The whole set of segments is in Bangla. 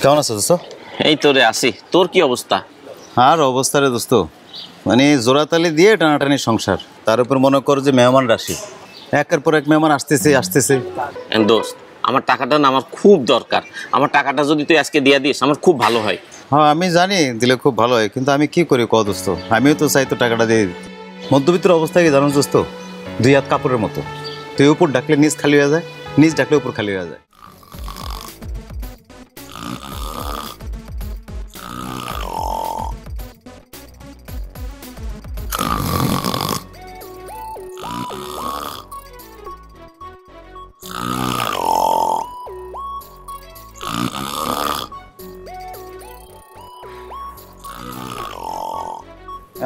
কেমন আছো দোস্ত? এই তো রে আসি। তোর কি অবস্থা? আর অবস্থা রে দোস্ত, মানে জোড়াতালি দিয়ে টানাটানি সংসার, তার উপর মনে করো যে মেহমান রাশি, একের পর এক মেহমান আসতেছে। দোস্ত, আমার টাকাটা না আমার খুব দরকার। আমার টাকাটা যদি তুই আজকে দিয়ে দিস আমার খুব ভালো হয়। হ্যাঁ আমি জানি দিলে খুব ভালো হয়, কিন্তু আমি কি করি ক দোস্ত, আমিও তো চাই তো টাকাটা দিয়ে দিতে। মধ্যবিত্তের অবস্থা কি জানো দোস্ত, দুই হাত কাপড়ের মতো, তুই উপর ডাকলে নিচ খালি হয়ে যায়, নিচ ডাকলে উপর খালি হয়ে যায়।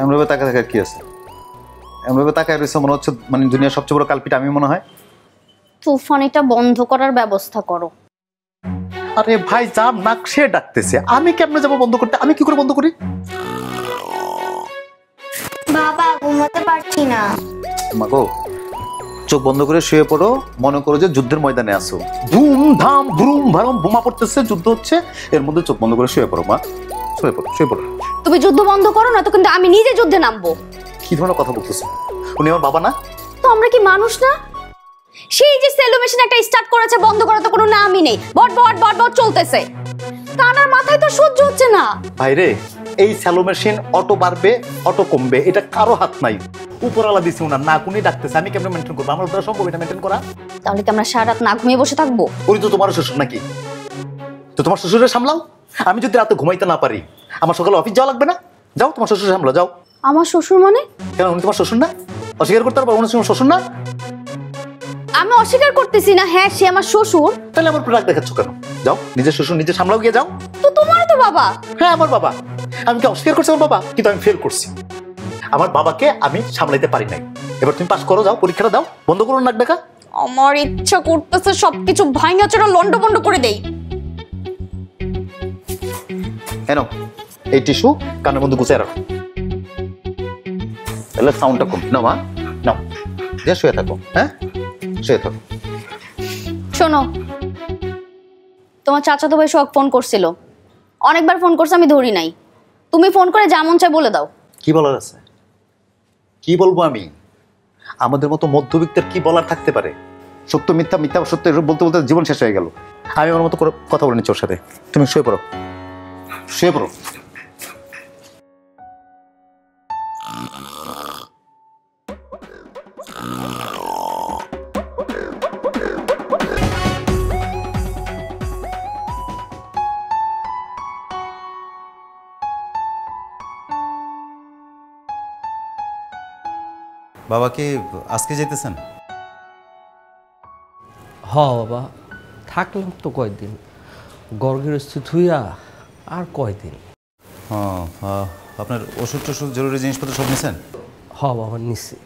এমনভাবে তাকা থাকার কি আছে? এমনভাবে তাকায় রয়েছে মনে হচ্ছে মানে দুনিয়ার সবচেয়ে বড় কালপিট আমি মনে হয়। তুফানিটা বন্ধ করার ব্যবস্থা করো। আরে ভাই যাম না, সে ডাকতেছে, আমি কেমনে যাবো বন্ধ করতে? আমি কি করে বন্ধ করি? বাবা ঘুমাতে পারছি না। মাগো, চোখ বন্ধ করে শুয়ে পড়ো, মনে করো যে যুদ্ধের ময়দানে আসো, ধুম ধাম ভ্রুম ভারম বোমা পড়তেছে, যুদ্ধ হচ্ছে, এর মধ্যে চোখ বন্ধ করে শুয়ে পড়ো মা, শুয়ে পড়ো। তুমি যুদ্ধ বন্ধ করো না তো কিন্তু আমি নিজে যুদ্ধে নামবো। কি ধরনের কথা বলতেছো? উনি আমার বাবা না? তো আমরা কি মানুষ না? সেই যে সেলো মেশিন একটা স্টার্ট করেছে, বন্ধ করার তো কোনো নামই নেই, বট বট বট বট চলতেছে, কানার মাথায় তো সহ্য হচ্ছে না। ভাইরে, এই স্যালো মেশিন অটো বাড়বে অটো কমবে, এটা কারো হাত নাই, উপরওয়ালা দিছে ওনার, না কোনি ডাকতেছে, আমি কেমনে মেনটেন করবো? আমার দ্বারা সম্ভব এটা মেনটেন করা? তাহলে কি আমরা সারা রাত না ঘুমিয়ে বসে থাকবো? উনি তো তোমার শ্বশুর নাকি? তো তোমার শ্বশুরের সামলাও। আমি যদি রাতে ঘুমাইতে না পারি, আমার সকালে অফিস যাওয়া লাগবে না? যাও তোমার শ্বশুর সামলাও, যাও। আমার শ্বশুর মানে? কেন, উনি তোমার শ্বশুর না? অস্বীকার করতে পারবো উনি তোমার শ্বশুর না? আমি অস্বীকার করতেছি না, হ্যাঁ সে আমার শ্বশুর। তাহলে আমার রাগ দেখাচ্ছ কেন? যাও, নিজের শ্বশুর নিজে সামলাও, গিয়ে যাও। তো তোমারও তো বাবা। হ্যাঁ আমার বাবা, আমি কি অস্বীকার করছি আমার বাবা? কিন্তু আমি ফেল করছি, আমার বাবাকে আমি সামলাইতে পারি নাই। এবার তুমি পাস করো, যাও পরীক্ষাটা দাও, বন্ধ করো নাক ডাকা। আমার ইচ্ছা করতেছে সবকিছু ভাঙা চোরা লন্ড বন্ড করে দেই। কেন এই টিস্যু কানের মধ্যে গুছিয়ে রাখো, তাহলে সাউন্ডটা কম। না মা, নাও, যে শুয়ে থাকো, হ্যাঁ শুয়ে থাকো। শোনো, তোমার চাচাতো ভাই শখ ফোন করছিল, অনেকবার ফোন করছে, আমি ধরি নাই। তুমি ফোন করে যা মন চায় বলে দাও। কি বলার আছে? কি বলবো আমি? আমাদের মতো মধ্যবিত্তের কি বলার থাকতে পারে? সত্য মিথ্যা, মিথ্যা সত্য, বলতে বলতে জীবন শেষ হয়ে গেল। আমি আমার মতো করে কথা বলে নিচ্ছি ওর সাথে। তুমি শুয়ে পড়ো, শুয়ে পড়ো। বাবা কি আজকে যেতেছেন? হ বাবা, থাকলাম তো কয়দিন, গর্গেরস্থিত হইয়া আর কয়দিন। হ্যাঁ, আপনার ওষুধ টষুধ জরুরি জিনিসপত্র সব নিছেন? হ বাবা নিছি।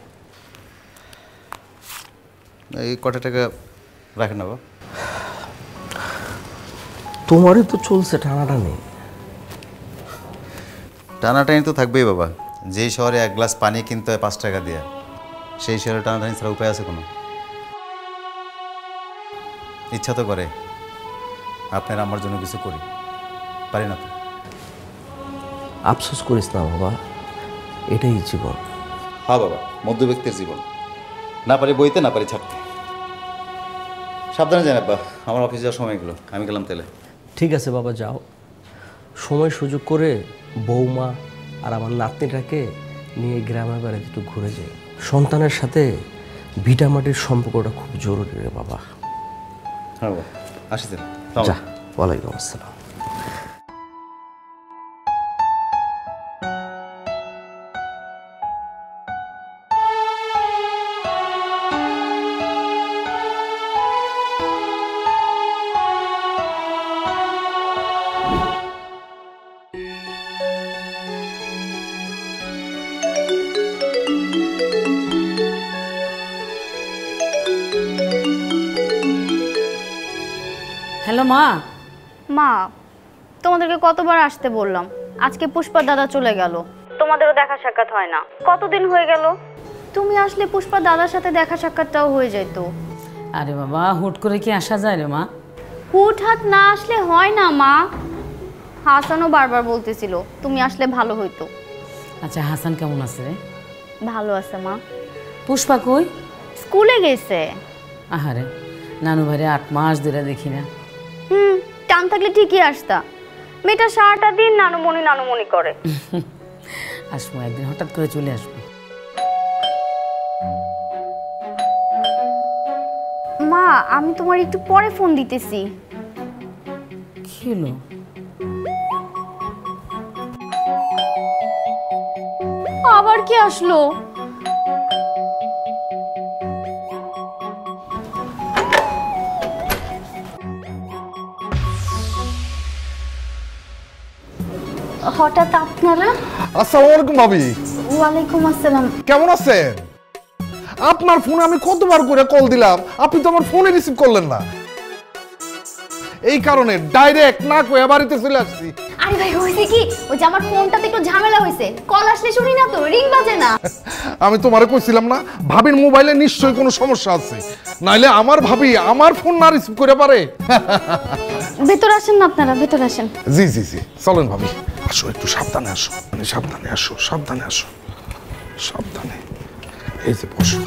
এই কটা টাকা রাখেন না বাবা। তোমারই তো চলছে টানাটানি। টানাটানি তো থাকবেই বাবা, যেই শহরে এক গ্লাস পানি কিনতে হয় 5 টাকা দিয়ে, সেই শহরে টানাটানি ছাড়া উপায় আছে কোনো? ইচ্ছা তো করে আপনার আমার জন্য কিছু করি, পারি না তো। আফসোস করিস না বাবা, এটাই জীবন। হ্যাঁ বাবা, মধ্যবিত্তের জীবন, না পারি বইতে, না পারি ছাড়তে। সাবধানে যান আব্বা, আমার অফিস যাওয়ার সময় গেলো, আমি গেলাম তাহলে। ঠিক আছে বাবা, যাও, সময় সুযোগ করে বৌমা আর আমার নাতনিটাকে নিয়ে গ্রামের বাড়িতে একটু ঘুরে যাই। সন্তানের সাথে ভিটামাটির সম্পর্কটা খুব জরুরি রে বাবা। হ্যাঁ বাবা, আসি তাহলে। যা, ওয়ালাইকুম আসসালাম। হ্যালো মা। মা, তোমাদেরকে কতবার আসতে বললাম, আজকে পুষ্পার দাদা চলে গেল, তোমাদেরও দেখা সাক্ষাৎ হয় না। কতদিন হয়ে গেল, তুমি আসলে পুষ্পার দাদার সাথে দেখা সাক্ষাৎটাও হয়ে যেত। আরে বাবা, হুট করে কি আসা যায় রে মা? হুটহাট না আসলে হয় না মা, হাসানও বারবার বলতেছিল তুমি আসলে ভালো হইতো। আচ্ছা, হাসান কেমন আছে রে? ভালো আছে মা। পুষ্পা কই? স্কুলে গেছে। আহারে, নানু ভাইরে 8 মাস ধরে দেখি না। টান থাকলে ঠিকই আসতা। মেয়েটা সারাটা দিন নানুমণি করে। আসবো একদিন, হঠাৎ করে চলে আসবো। মা, আমি তোমার একটু পরে ফোন দিতেছি। কি হলো? আবার কি আসলো? হঠাৎ আপনারা? আসসালামু আলাইকুম ভাবি। ওয়ালাইকুম আসসালাম। কেমন আছেন? আপনার ফোনে আমি কতবার করে কল দিলাম, আপনি তো আমার ফোনে রিসিভ করলেন না। এই কারণে ডাইরেক্ট না কয়ে বাড়িতে চলে আসছি। আরে ভাই, হইছে কি, ওই যে আমার ফোনটাতে একটু ঝামেলা হইছে, কল আসলে শুনি না তো, রিং বাজে না। আমি তোমারে কইছিলাম না ভাবির মোবাইলে নিশ্চয়ই কোনো সমস্যা আছে, নাইলে আমার ভাবি আমার ফোন না রিসিভ করে পারে। ভেতর আসেন না আপনারা, ভেতর আসেন। জি জি জি, চলেন ভাবি, আসো, একটু সাবধানে আসো, সাবধানে আসো, সাবধানে আসো, সাবধানে। এই যে বসো,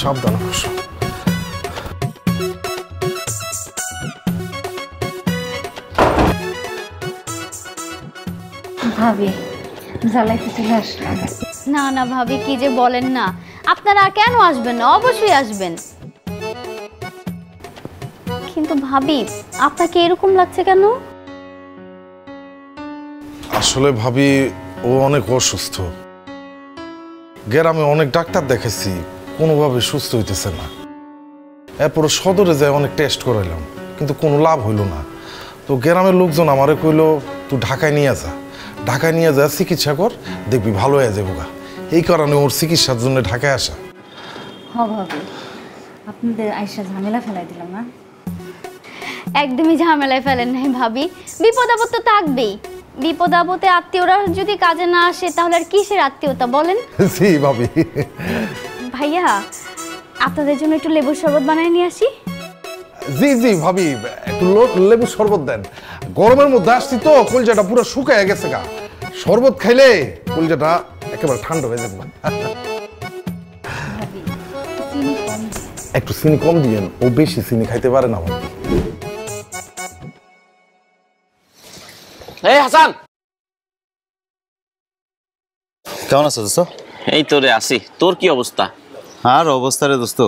সাবধানে বসো। ভাবি জ্বালাইতে চলে আসলাম। না না ভাবি, কি যে বলেন না, আপনারা কেন আসবেন না, অবশ্যই আসবেন। কিন্তু ভাবি, আপনাকে এরকম লাগছে কেন? আসলে ভাবি, ও অনেক অসুস্থ। গ্রামে অনেক ডাক্তার দেখেছি, কোনোভাবে সুস্থ হইতেছে না। এরপরে সদরে যায় অনেক টেস্ট করাইলাম, কিন্তু কোনো লাভ হইল না। তো গ্রামের লোকজন আমারে কইলো তুই ঢাকায় নিয়ে যা, ঢাকায় নিয়ে যা চিকিৎসা কর, দেখবি ভালো হয়ে যাবো গা। এই কারণে ওর চিকিৎসার জন্য ঢাকায় আসা। ভাবি, আপনাদের আইসা ঝামেলা ফেলাই দিলাম না? একদমই ঝামেলায় ফেলেন নাই ভাবি, বিপদ আপদ তো থাকবেই। বিপদ আপদে আত্মীয়রা যদি কাজে না আসে তাহলে আর কিসের আত্মীয়তা বলেন? জি ভাবি। ভাইয়া, আপনাদের জন্য একটু লেবুর শরবত বানায় নিয়ে আসি। জি জি ভাবি, একটু লেবু শরবত দেন। গরমের মধ্যে আসছি তো, কলজাটা পুরো শুকায় গেছে গা। শরবত খাইলে কলজাটা একেবারে ঠান্ডা হয়ে যাবে। একটু চিনি কম দিয়েন, ও বেশি চিনি খাইতে পারে না ভাবি। এই হাসান, কেমন আছো দোস্ত? এই তো রে আসি। তোর কি অবস্থা? আর অবস্থা রে দোস্ত,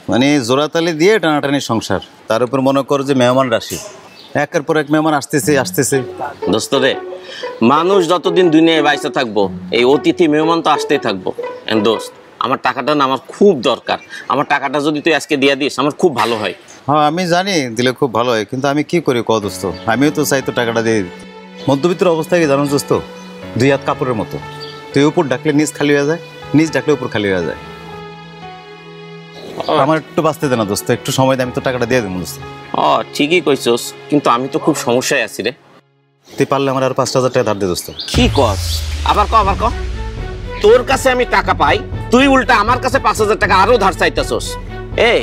মানে জোড়াতালি দিয়ে টানাটানি সংসার, তার উপর মনে করো যে মেহমান রাশি, একের পর এক মেহমান আসতেছে। দোস্ত রে, মানুষ যতদিন দুনিয়ায় বাইসে থাকবো, এই অতিথি মেহমান তো আসতেই থাকবো। দোস্ত, আমার টাকাটা না আমার খুব দরকার। আমার টাকাটা যদি তুই আজকে দিয়ে দিস আমার খুব ভালো হয়। হ্যাঁ আমি জানি দিলে খুব ভালো হয়, কিন্তু আমি কি করি দোস্ত, আমিও তো চাই তো টাকাটা দিয়ে দিতে। মধ্যবিত্তের অবস্থা কি জানো দোস্ত, 2 হাত কাপড়ের মতো, তুই উপর ডাকলে নিচ খালি হয়ে যায়, নিচ ডাকলে উপর খালি হয়ে যায়। আমার একটু বাঁচতে দে না দোস্ত, একটু সময় দে, আমি তো টাকাটা দিয়ে দেবো দোস্ত। ঠিকই কইছস, কিন্তু আমি তো খুব সমস্যায় আছি রে। তুই পারলে আমার আর 5,000 টাকা ধার দে দোস্ত। কি কস? আবার ক। তোর কাছে আমি টাকা পাই, তুই উল্টা আমার কাছে 5,000 টাকা আরো ধার চাইতেছস। এই,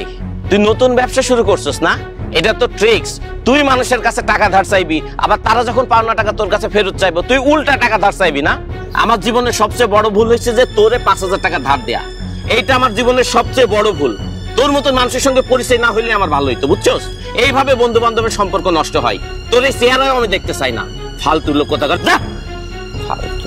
তুই নতুন ব্যবসা শুরু করছস না? এটা তো ট্রিক্স। তুই মানুষের কাছে টাকা ধার চাইবি, আবার তারা যখন পাওনা টাকা তোর কাছে ফেরত চাইবো, তুই উল্টা টাকা ধার চাইবি না? আমার জীবনের সবচেয়ে বড় ভুল হয়েছে যে তোরে 5,000 টাকা ধার দেয়া। এইটা আমার জীবনের সবচেয়ে বড় ভুল। তোর মতন মানুষের সঙ্গে পরিচয় না হইলে আমার ভালো হইতো, বুঝছস? এইভাবে বন্ধু বান্ধবের সম্পর্ক নষ্ট হয়। তোর এই চেহারাও আমি দেখতে চাই না। ফালতু লোক কোথাকার, যা। ফালতু।